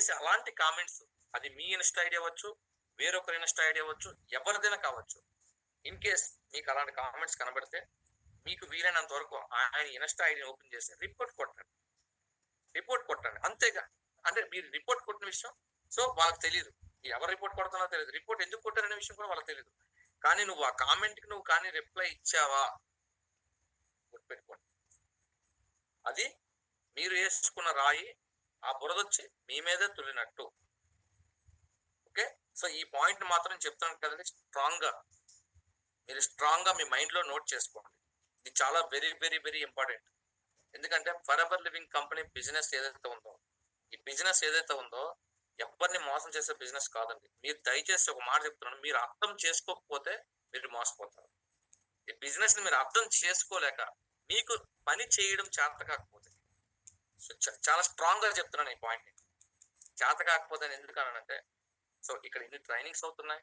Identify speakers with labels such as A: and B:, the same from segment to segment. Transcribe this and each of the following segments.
A: దయచేసి అలాంటి కామెంట్స్, అది మీ ఇన్స్టా ఐడి అవ్వచ్చు, వేరొకరి ఇన్స్టా ఐడి అవ్వచ్చు, ఎవరిదైనా కావచ్చు. ఇన్ కేస్ మీకు అలాంటి కామెంట్స్ కనబడితే మీకు వీలైనంత వరకు ఆయన ఇన్స్టా ఐడిని ఓపెన్ చేసి రిపోర్ట్ కొట్టండి అంతేగా. అంటే మీరు రిపోర్ట్ కొట్టిన విషయం సో వాళ్ళకి తెలియదు, ఎవరు రిపోర్ట్ కొడుతున్నారో తెలియదు, రిపోర్ట్ ఎందుకు కొట్టారనే విషయం కూడా వాళ్ళకి తెలియదు. కానీ నువ్వు ఆ కామెంట్కి నువ్వు కానీ రిప్లై ఇచ్చావా గుర్తుపెట్టుకోండి, అది మీరు వేసుకున్న రాయి ఆ బురదొచ్చి మీ మీదే తుల్లినట్టు. ఓకే, సో ఈ పాయింట్ మాత్రం చెప్తాను కదండి, మీరు స్ట్రాంగ్ గా మీ మైండ్ లో నోట్ చేసుకోండి. ఇది చాలా వెరీ వెరీ వెరీ ఇంపార్టెంట్. ఎందుకంటే for ever living company business ఏదైతే ఉందో, ఈ బిజినెస్ ఏదైతే ఉందో ఎవరిని మోసం చేసే బిజినెస్ కాదండి. మీరు దయచేసి ఒక మాట చెప్తున్నాను, మీరు అర్థం చేసుకోకపోతే మీరు మోసపోతారు. ఈ బిజినెస్ ని మీరు అర్థం చేసుకోలేక మీకు పని చేయడం చేత కాకపోతే, సో చాలా స్ట్రాంగ్ గా చెప్తున్నాను ఈ పాయింట్. చేత కాకపోతే ఎందుకనంటే, సో ఇక్కడ ఇన్ని ట్రైనింగ్స్ అవుతున్నాయి.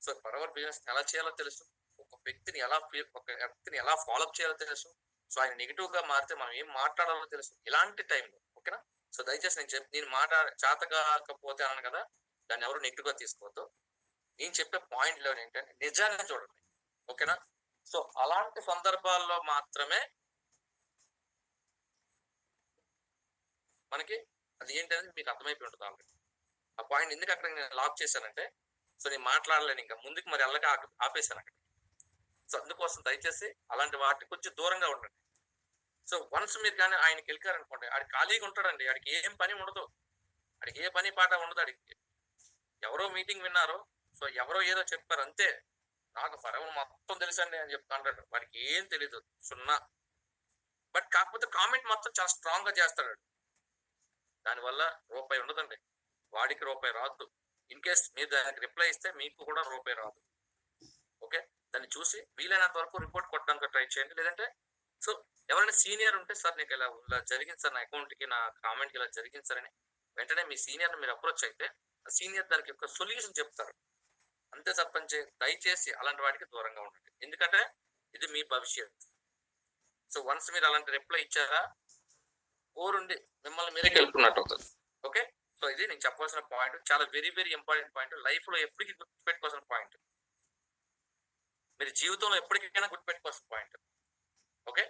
A: సో ఫర్ ఎవర్ బిజినెస్ ఎలా చేయాలో తెలుసు, ఒక వ్యక్తిని ఎలా ఫాలోఅప్ చేయాలో తెలుసు. సో ఆయన నెగిటివ్ గా మారితే మనం ఏం మాట్లాడాలో తెలుసు ఇలాంటి టైంలో. ఓకేనా, సో దయచేసి నేను చేత కాకపోతే అన్నాను కదా, దాన్ని ఎవరు నెగిటివ్ గా తీసుకోవద్దు. నేను చెప్పే పాయింట్ లో ఏంటంటే నిజాన్ని చూడండి. ఓకేనా, సో అలాంటి సందర్భాల్లో మాత్రమే మనకి అది ఏంటనేది మీకు అర్థమైపోయి ఉంటుంది ఆల్రెడీ. ఆ పాయింట్ ఎందుకు అక్కడ నేను లాక్ చేశానంటే, సో నేను మాట్లాడలేను, ఇంకా ముందుకు మరి వెళ్ళక ఆపేశాను అక్కడ. సో అందుకోసం దయచేసి అలాంటి వాటికి కొంచెం దూరంగా ఉండండి. సో వన్స్ మీరు కానీ ఆయనకి వెళ్ళారనుకోండి, ఆడికి ఖాళీగా ఉంటాడండి, ఆడికి ఏం పని ఉండదు, ఆడికి ఏ పని పాట ఉండదు. ఆడికి ఎవరో మీటింగ్ విన్నారు, సో ఎవరో ఏదో చెప్పారు అంతే, నాకు ఫరవన్ మొత్తం తెలుసండి అని చెప్తా అంటాడు. వాడికి ఏం తెలీదు, సున్నా. బట్ కాకపోతే కామెంట్ మొత్తం చాలా స్ట్రాంగ్ గా చేస్తాడు. దానివల్ల రూపాయి ఉండదండి, వాడికి రూపాయి రాదు. ఇన్ కేస్ మీరు దానికి రిప్లై ఇస్తే మీకు కూడా రూపాయి రాదు. ఓకే, దాన్ని చూసి వీలైనంత వరకు రిపోర్ట్ కొట్టడానికి ట్రై చేయండి. లేదంటే సో ఎవరైనా సీనియర్ ఉంటే, సార్ నీకు ఇలా జరిగింది సార్, నా అకౌంట్కి నా కామెంట్కి ఇలా జరిగింది సార్ అని వెంటనే మీ సీనియర్ని మీరు అప్రోచ్ అయితే ఆ సీనియర్ దానికి ఒక సొల్యూషన్ చెప్తారు. అంతే తప్పని దయచేసి అలాంటి వాటికి దూరంగా ఉండండి. ఎందుకంటే ఇది మీ భవిష్యత్. సో వన్స్ మీరు అలాంటి రిప్లై ఇచ్చారా, ఓరుండి మిమ్మల్ని మీరే గెలుపుకున్నట్టు అవుతుంది. ఓకే, సో ఇది నేను చెప్పాల్సిన పాయింట్, చాలా very very important point, life లో ఎప్పటికీ గుర్తుపెట్టుకోవాల్సిన పాయింట్, మీరు జీవితంలో ఎప్పటికైనా గుర్తుపెట్టుకోవాల్సిన పాయింట్. ఓకే,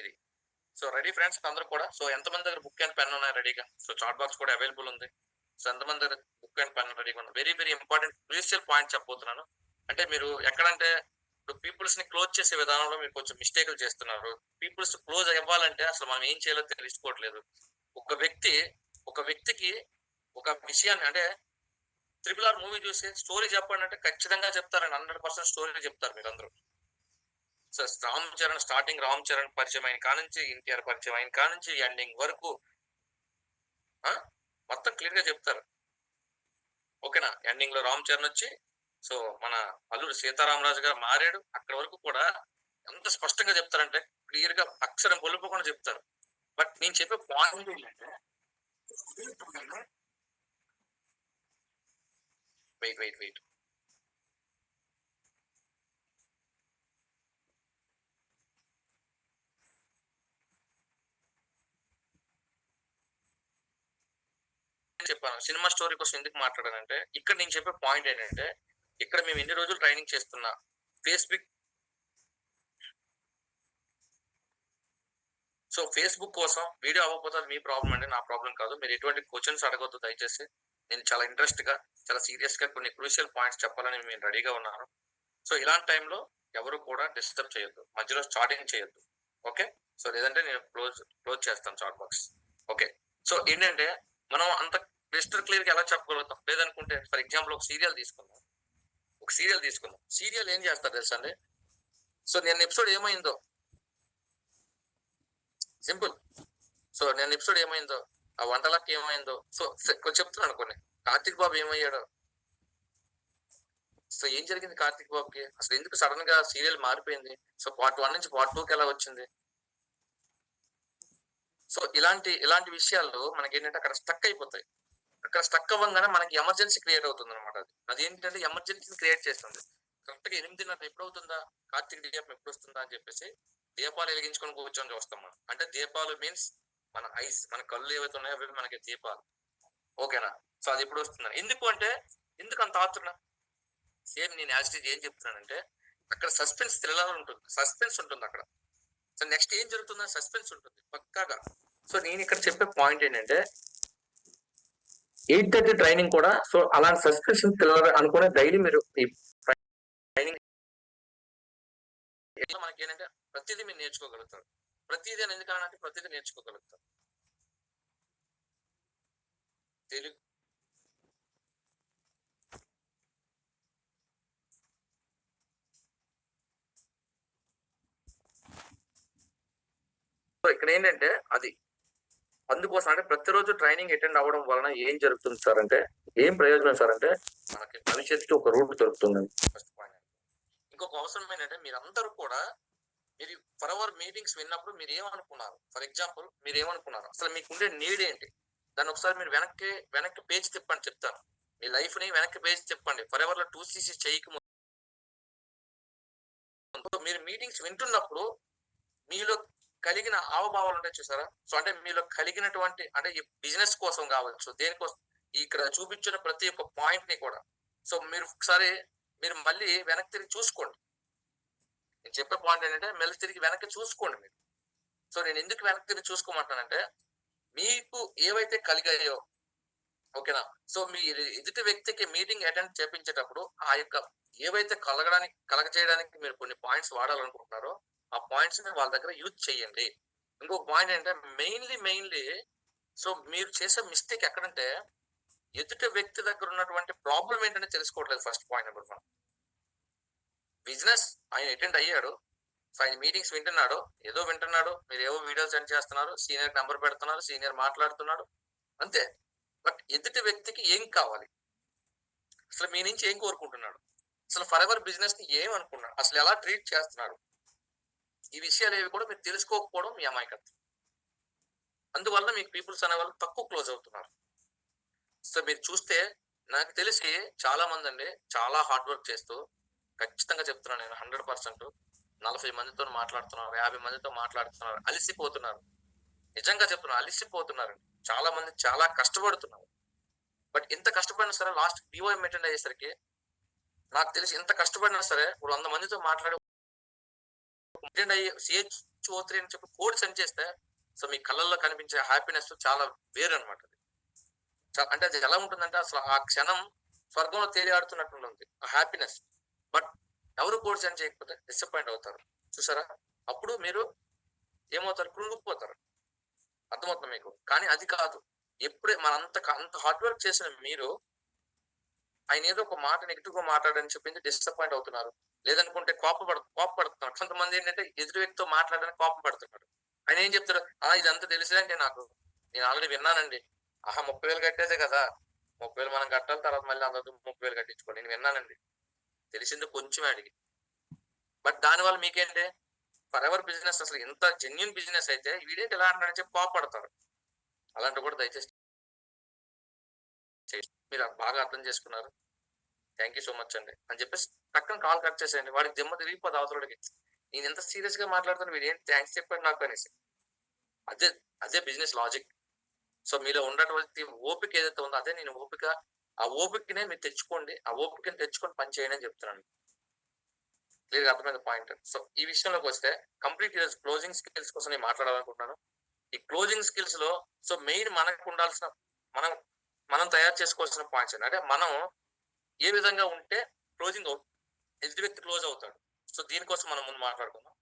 A: ఇది. సో రెడీ ఫ్రెండ్స్ అందరూ కూడా. సో ఎంతమంది దగ్గర బుక్ అండ్ పెన్ ఉన్నాయి రెడీగా? సో చాట్ బాక్స్ కూడా అవైలబుల్ ఉంది. సో ఎంతమంది దగ్గర బుక్ అండ్ పెన్ రెడీగా ఉంది? Very very important crucial point చెప్పబోతున్నాను. అంటే మీరు ఎక్కడంటే ఇప్పుడు పీపుల్స్ ని క్లోజ్ చేసే విధానంలో మీరు కొంచెం మిస్టేక్లు చేస్తున్నారు. పీపుల్స్ క్లోజ్ అవ్వాలంటే అసలు మనం ఏం చేయాలో తెలుసుకోవట్లేదు. ఒక వ్యక్తికి ఒక విషయాన్ని, అంటే RRR మూవీ చూసి స్టోరీ చెప్పండి అంటే ఖచ్చితంగా చెప్తారండి, 100% స్టోరీ చెప్తారు మీరు అందరూ. సో స్టార్టింగ్ రామ్ చరణ్ పరిచయం అయిన కానుంచి, ఎన్టీఆర్ పరిచయం అయిన కానుంచి ఎండింగ్ వరకు మొత్తం క్లియర్ గా చెప్తారు. ఓకేనా, ఎండింగ్ లో రామ్ చరణ్ వచ్చి సో మన అల్లుడు సీతారామరాజు గారు మారాడు, అక్కడ వరకు కూడా ఎంత స్పష్టంగా చెప్తారంటే క్లియర్ గా అక్షరం పొలుపుకుండా చెప్తారు. బట్ నేను చెప్పే పాయింట్ ఏంటంటే, వెయిట్ చెప్పాను సినిమా స్టోరీ కోసం ఎందుకు మాట్లాడానంటే, ఇక్కడ నేను చెప్పే పాయింట్ ఏంటంటే, ఇక్కడ మేము ఎన్ని రోజులు ట్రైనింగ్ చేస్తున్నా ఫేస్బుక్ కోసం వీడియో అవ్వకపోతే అది మీ ప్రాబ్లం అండి, నా ప్రాబ్లం కాదు. మీరు ఎటువంటి క్వశ్చన్స్ అడగొద్దు దయచేసి. నేను చాలా ఇంట్రెస్ట్ గా, చాలా సీరియస్ గా కొన్ని క్రూషియల్ పాయింట్స్ చెప్పాలని నేను రెడీగా ఉన్నాను. సో ఇలాంటి టైంలో ఎవరు కూడా డిస్టర్బ్ చేయొద్దు, మధ్యలో స్టార్టింగ్ చేయొద్దు. ఓకే, సో లేదంటే నేను క్లోజ్ చేస్తాను చాట్ బాక్స్. ఓకే, సో ఏంటంటే మనం అంత క్రిస్టల్ క్లియర్ గా ఎలా చెప్పగలుగుతాం? లేదనుకుంటే ఫర్ ఎగ్జాంపుల్ ఒక సీరియల్ తీసుకుందాం. సీరియల్ ఏం చేస్తారు తెలుసా అండి? సో నేను ఎపిసోడ్ ఏమైందో సింపుల్. సో నేను ఎపిసోడ్ ఏమైందో, ఆ వంటలకి ఏమైందో, సో చెప్తున్నాను కొన్ని. కార్తిక్ బాబు ఏమయ్యాడో, సో ఏం జరిగింది కార్తిక్ బాబుకి, అసలు ఎందుకు సడన్ గా సీరియల్ మారిపోయింది, సో పార్ట్ 1 నుంచి పార్ట్ 2కి ఎలా వచ్చింది. సో ఇలాంటి విషయాల్లో మనకి ఏంటంటే అక్కడ స్టక్ అయిపోతాయి. అక్కడ స్టక్ అవ్వగానే మనకి ఎమర్జెన్సీ క్రియేట్ అవుతుంది అనమాట. అది ఏంటంటే ఎమర్జెన్సీని క్రియేట్ చేస్తుంది. కరెక్ట్ గా 8:30 ఎప్పుడు అవుతుందా, కార్తీక దీపం ఎప్పుడు వస్తుందా అని చెప్పేసి దీపాలు వెలిగించుకొని కూర్చొని చూస్తాం మనం. అంటే దీపాలు మీన్స్ మన ఐస్, మన కళ్ళు ఏవైతే ఉన్నాయో అవి మనకి దీపాలు. ఓకేనా, సో అది ఎప్పుడు వస్తుందని. ఎందుకు అంటే ఎందుకు అంత ఆత్రున? సేమ్ నేను యాజ్ ఇట్ ఈజ్ ఏం చెప్తున్నానంటే అక్కడ సస్పెన్స్ థ్రిల్లర్ ఉంటుంది. సస్పెన్స్ ఉంటుంది అక్కడ. సో నెక్స్ట్ ఏం జరుగుతుందని సస్పెన్స్ ఉంటుంది పక్కాగా. సో నేను ఇక్కడ చెప్పే పాయింట్ ఏంటంటే 8:30 ట్రైనింగ్ కూడా సో అలాంటి సస్పెన్స్ థ్రిల్లర్ అనుకునే డైలీ మీరు ఈ ట్రైనింగ్ ఎట్లా మనకి ఏంటంటే ప్రతిదీ మీరు నేర్చుకోగలుగుతారు. ప్రతిదీ అని ఎందుకనంటే ప్రతిదీ నేర్చుకోగలుగుతారు. తెలుగు సో ఇక్కడ ఏంటంటే అది అందుకోసం అంటే ప్రతిరోజు ట్రైనింగ్ అటెండ్ అవ్వడం వలన ఏం జరుగుతుంది సార్ అంటే ఏం ప్రయోజనం సార్ అంటే మనకి భవిష్యత్తుకి ఒక రూట్ దొరుకుతుందండి. First point. ఇంకొక అవసరం ఏంటంటే మీరందరూ కూడా మీరు ఫర్ అవర్ మీటింగ్స్ విన్నప్పుడు మీరు ఏమనుకున్నారు? ఫర్ ఎగ్జాంపుల్ మీరు ఏమనుకున్నారు? అసలు మీకు ఉండే నీడ్ ఏంటి? దాన్ని ఒకసారి మీరు వెనక్కి పేజ్ తిప్పండి చెప్తాను. మీ లైఫ్ ని వెనక్కి పేజ్ తిప్పండి. ఫర్ ఎవర్ లో 2cc చేయక ముందు మీరు మీటింగ్స్ వింటున్నప్పుడు మీలో కలిగిన హావభావాలు ఉంటాయి చూసారా? సో అంటే మీలో కలిగినటువంటి అంటే ఈ బిజినెస్ కోసం కావచ్చు, దేనికోసం ఇక్కడ చూపించిన ప్రతి ఒక్క పాయింట్ ని కూడా సో మీరు ఒకసారి మీరు మళ్ళీ వెనక్కి తిరిగి చూసుకోండి. నేను చెప్పే పాయింట్ ఏంటంటే మళ్ళీ తిరిగి వెనక్కి చూసుకోండి మీరు. సో నేను ఎందుకు వెనక్కి తిరిగి చూసుకోమంటానంటే మీకు ఏవైతే కలిగాయో ఓకేనా. సో మీ ఎదుటి వ్యక్తికి మీటింగ్ అటెండ్ చేపించేటప్పుడు ఆ యొక్క ఏవైతే కలగజేయడానికి మీరు కొన్ని పాయింట్స్ వాడాలనుకుంటున్నారో ఆ పాయింట్స్ ని వాళ్ళ దగ్గర యూజ్ చేయండి. ఇంకొక పాయింట్ ఏంటంటే మెయిన్లీ సో మీరు చేసే మిస్టేక్ ఎక్కడంటే ఎదుటి వ్యక్తి దగ్గర ఉన్నటువంటి ప్రాబ్లం ఏంటంటే తెలుసుకోవట్లేదు. First point number 1. బిజినెస్ ఆయన అటెండ్ అయ్యాడు, సో ఆయన మీటింగ్స్ వింటున్నాడు, ఏదో వింటున్నాడు, మీరు ఏవో వీడియో సెండ్ చేస్తున్నారు, సీనియర్ నెంబర్ పెడుతున్నారు, సీనియర్ మాట్లాడుతున్నాడు అంతే. బట్ ఎదుటి వ్యక్తికి ఏం కావాలి, అసలు మీ నుంచి ఏం కోరుకుంటున్నాడు, అసలు ఫర్ ఎవర్ బిజినెస్ ని ఏమనుకున్నాడు, అసలు ఎలా ట్రీట్ చేస్తున్నాడు, ఈ విషయాలు ఏవి కూడా మీరు తెలుసుకోకపోవడం మీ అమాయకత్వం. అందువల్ల మీకు పీపుల్స్ అనే వాళ్ళు తక్కువ క్లోజ్ అవుతున్నారు. సో మీరు చూస్తే నాకు తెలిసి చాలా మంది అండి చాలా హార్డ్ వర్క్ చేస్తూ ఖచ్చితంగా చెప్తున్నాను నేను 100% 40 మందితో మాట్లాడుతున్నారు, 50 మందితో మాట్లాడుతున్నారు, అలిసిపోతున్నారు. నిజంగా చెప్తున్నారు, అలిసిపోతున్నారు. చాలా మంది చాలా కష్టపడుతున్నారు. బట్ ఇంత కష్టపడినా సరే లాస్ట్ పిఓఎం అటెండ్ అయ్యేసరికి నాకు తెలిసి ఇంత కష్టపడినా సరే ఇప్పుడు 100 మందితో మాట్లాడి అటెండ్ అయ్యి CHO3 అని చెప్పి కోడ్ సెండ్ చేస్తే సో మీ కళ్ళల్లో కనిపించే హ్యాపీనెస్ చాలా వేరు అనమాట. అంటే అది ఎలా ఉంటుందంటే అసలు ఆ క్షణం స్వర్గంలో తేలియాడుతున్నట్టు ఆ హ్యాపీనెస్. బట్ ఎవరు కోడ్ సెండ్ చేయకపోతే డిసప్పాయింట్ అవుతారు చూసారా. అప్పుడు మీరు ఏమవుతారు, కృంగిపోతారు. అర్థమవుతుంది మీకు. కానీ అది కాదు, ఎప్పుడే మన అంత హార్డ్ వర్క్ చేసిన మీరు ఆయన ఏదో ఒక మాట నెగిటివ్ గా మాట్లాడని చెప్పింది డిసప్పాయింట్ అవుతున్నారు, లేదనుకుంటే కోపపడుతున్నారు. కొంతమంది ఏంటంటే ఎదురు వ్యక్తితో మాట్లాడడానికి కోపపడుతున్నారు. ఆయన ఏం చెప్తారు, ఇదంతా తెలిసిదంటే నాకు, నేను ఆల్రెడీ విన్నానండి, 30,000 కట్టేదే కదా, 30,000 మనం కట్టాలి, తర్వాత మళ్ళీ అందరితో 30,000 కట్టించుకోండి, నేను విన్నానండి, తెలిసింది కొంచెం అడిగి. బట్ దానివల్ల మీకేంటి, ఫర్ ఎవర్ బిజినెస్ అసలు ఎంత జెన్యున్ బిజినెస్ అయితే వీడేంటి ఎలా అంటాడని చెప్పి కోపడతారు. అలాంటి కూడా దయచేసి మీరు బాగా అర్థం చేసుకున్నారు. థ్యాంక్ యూ సో మచ్ అండి అని చెప్పేసి పక్కన కాల్ కట్ చేసేయండి. వాడికి దిమ్మ తిరిగిపోదు అవతలకి, నేను ఎంత సీరియస్ గా మాట్లాడుతాను, వీడు ఏంటి థ్యాంక్స్ చెప్పాడు నాకు అనేసి. అదే బిజినెస్ లాజిక్. సో మీలో ఉన్నటువంటి ఓపిక ఏదైతే ఉందో అదే నేను ఓపిక, ఆ ఓపికనే మీరు తెచ్చుకోండి, ఆ ఓపికని తెచ్చుకొని పని చేయండి అని చెప్తున్నాను. క్లియర్ గా అర్థమైన పాయింట్. సో ఈ విషయంలోకి వస్తే కంప్లీట్ ఈరోజు క్లోజింగ్ స్కిల్స్ కోసం నేను మాట్లాడాలనుకుంటున్నాను. ఈ క్లోజింగ్ స్కిల్స్ లో సో మెయిన్ మనకు ఉండాల్సిన మనం తయారు చేసుకోవాల్సిన పాయింట్స్ అంటే మనం ఏ విధంగా ఉంటే క్లోజింగ్ ఎదుటి వ్యక్తి క్లోజ్ అవుతాడు. సో దీనికోసం మనం ముందు మాట్లాడుకుందాం.